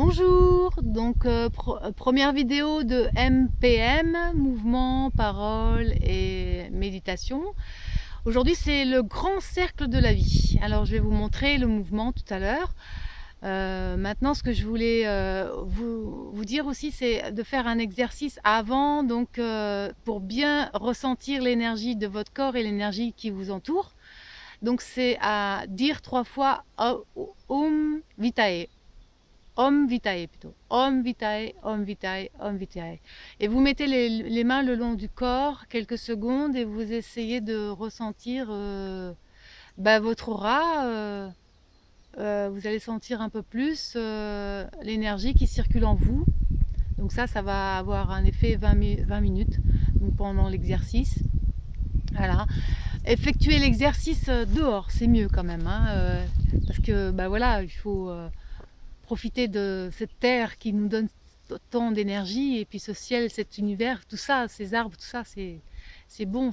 Bonjour, donc première vidéo de MPM, mouvement, parole et méditation. Aujourd'hui c'est le grand cercle de la vie. Alors je vais vous montrer le mouvement tout à l'heure. Maintenant ce que je voulais vous dire aussi c'est de faire un exercice avant, donc pour bien ressentir l'énergie de votre corps et l'énergie qui vous entoure. Donc c'est à dire 3 fois Om Vitae. Om Vitae plutôt. Om Vitae, Om Vitae, Om Vitae. Et vous mettez les mains le long du corps quelques secondes et vous essayez de ressentir votre aura. Vous allez sentir un peu plus l'énergie qui circule en vous. Donc ça va avoir un effet 20 minutes donc pendant l'exercice. Voilà. Effectuer l'exercice dehors, c'est mieux quand même. Parce que voilà, il faut profiter de cette terre qui nous donne tant d'énergie, et puis ce ciel, cet univers, tout ça, ces arbres, tout ça, c'est bon.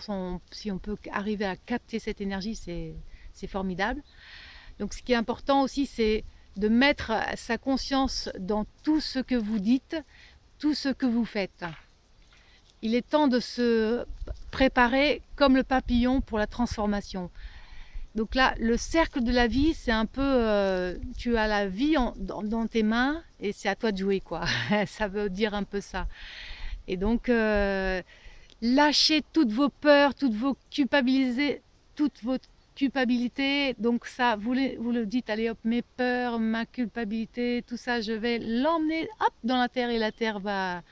Si on peut arriver à capter cette énergie, c'est formidable. Donc ce qui est important aussi, c'est de mettre sa conscience dans tout ce que vous dites, tout ce que vous faites. Il est temps de se préparer comme le papillon pour la transformation. Donc là, le cercle de la vie, c'est un peu, tu as la vie dans tes mains et c'est à toi de jouer, quoi. Ça veut dire un peu ça. Et donc, lâchez toutes vos peurs, toutes vos culpabilités. Donc ça, vous le dites, allez hop, mes peurs, ma culpabilité, tout ça, je vais l'emmener hop dans la terre et la terre va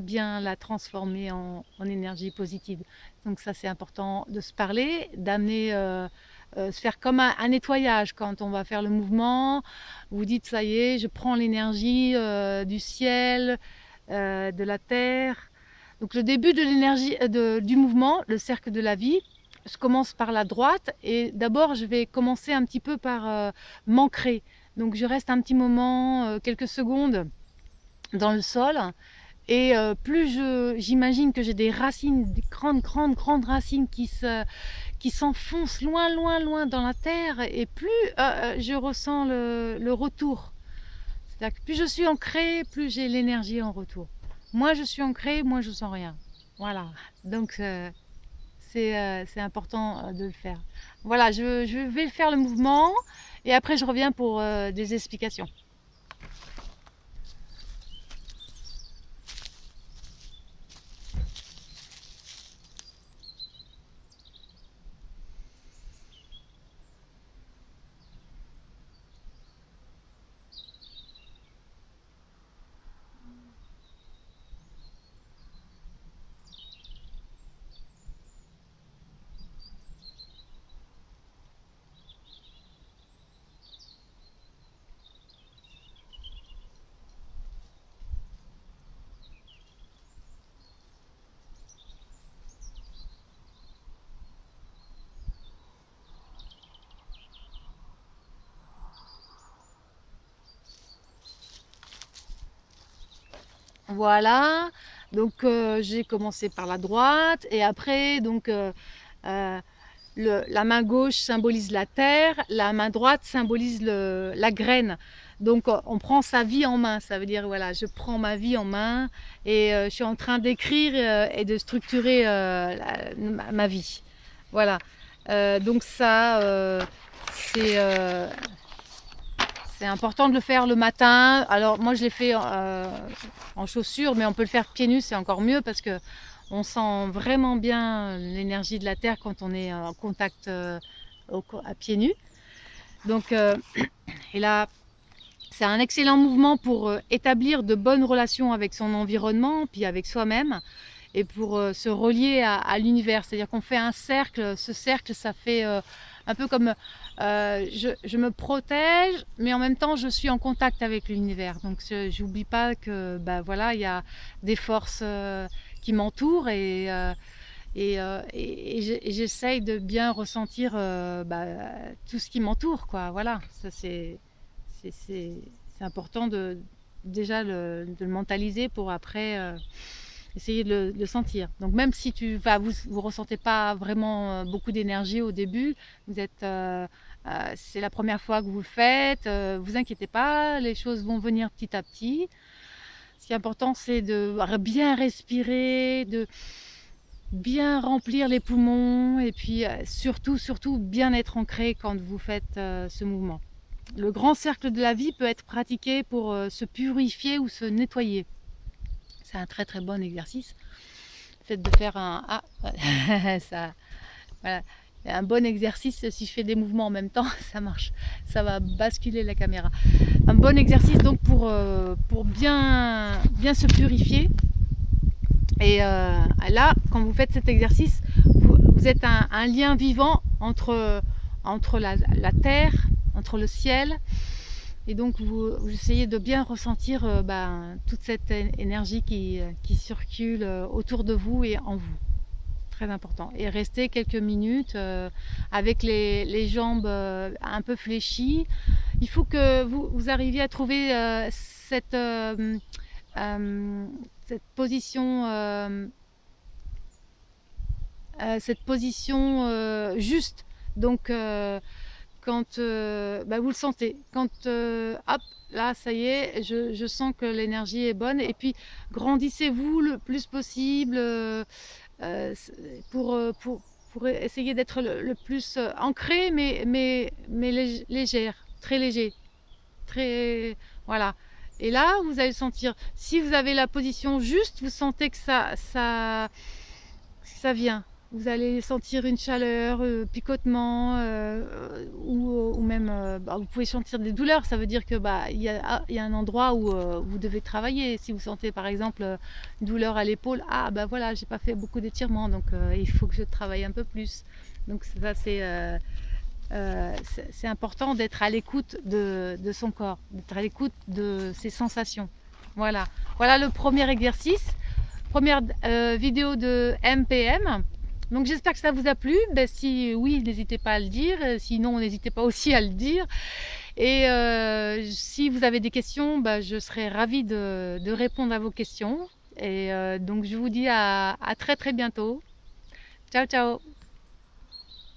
bien la transformer en énergie positive. Donc ça, c'est important de se parler, d'amener... se faire comme un nettoyage quand on va faire le mouvement. Vous dites ça y est, je prends l'énergie du ciel, de la terre. Donc le début de l'énergie du mouvement, le cercle de la vie, je commence par la droite et d'abord je vais commencer un petit peu par m'ancrer. Donc je reste un petit moment, quelques secondes dans le sol. Et plus j'imagine que j'ai des racines, des grandes racines qui s'enfoncent loin dans la terre, et plus je ressens le retour. C'est-à-dire que plus je suis ancrée, plus j'ai l'énergie en retour. Moins je suis ancrée, moins je sens rien. Voilà, donc c'est important de le faire. Voilà, je vais faire le mouvement et après je reviens pour des explications. Voilà, donc j'ai commencé par la droite et après donc la main gauche symbolise la terre, la main droite symbolise la graine. Donc on prend sa vie en main, ça veut dire voilà, je prends ma vie en main et je suis en train d'écrire et de structurer ma vie. Voilà, donc ça c'est c'est important de le faire le matin. Alors moi je l'ai fait en chaussures, mais on peut le faire pieds nus, c'est encore mieux parce que on sent vraiment bien l'énergie de la terre quand on est en contact à pieds nus. Donc et là c'est un excellent mouvement pour établir de bonnes relations avec son environnement, puis avec soi-même, et pour se relier l'univers. C'est-à-dire qu'on fait un cercle, ce cercle ça fait un peu comme je me protège, mais en même temps je suis en contact avec l'univers. Donc j'oublie pas que voilà, il y a des forces qui m'entourent et j'essaye de bien ressentir tout ce qui m'entoure, quoi. Voilà, ça c'est important déjà de le mentaliser pour après essayez de le sentir. Donc même si vous ressentez pas vraiment beaucoup d'énergie au début, c'est la première fois que vous le faites, vous inquiétez pas, les choses vont venir petit à petit. Ce qui est important, c'est de bien respirer, de bien remplir les poumons et puis surtout bien être ancré quand vous faites ce mouvement. Le grand cercle de la vie peut être pratiqué pour se purifier ou se nettoyer. C'est un très bon exercice. Le fait de faire un bon exercice, si je fais des mouvements en même temps, ça marche, ça va basculer la caméra. Un bon exercice donc pour bien se purifier. Et là, quand vous faites cet exercice, vous êtes un lien vivant entre la terre, entre le ciel. Et donc vous essayez de bien ressentir toute cette énergie qui circule autour de vous et en vous. Très important. Et restez quelques minutes avec les jambes un peu fléchies. Il faut que vous arriviez à trouver cette position juste. Donc quand vous le sentez, quand hop, là ça y est, je sens que l'énergie est bonne, et puis grandissez-vous le plus possible pour essayer d'être le plus ancré, mais légère, très léger, très voilà. Et là vous allez sentir, si vous avez la position juste, vous sentez que ça vient. Vous allez sentir une chaleur, picotement, ou même vous pouvez sentir des douleurs. Ça veut dire que il y a un endroit où vous devez travailler. Si vous sentez par exemple une douleur à l'épaule, voilà, j'ai pas fait beaucoup d'étirements, donc il faut que je travaille un peu plus. Donc ça c'est important d'être à l'écoute de son corps, d'être à l'écoute de ses sensations. Voilà le premier exercice, première vidéo de MPM. Donc j'espère que ça vous a plu. Si oui, n'hésitez pas à le dire. Sinon, n'hésitez pas aussi à le dire. Et si vous avez des questions, je serai ravie de répondre à vos questions. Et donc je vous dis à très bientôt. Ciao, ciao.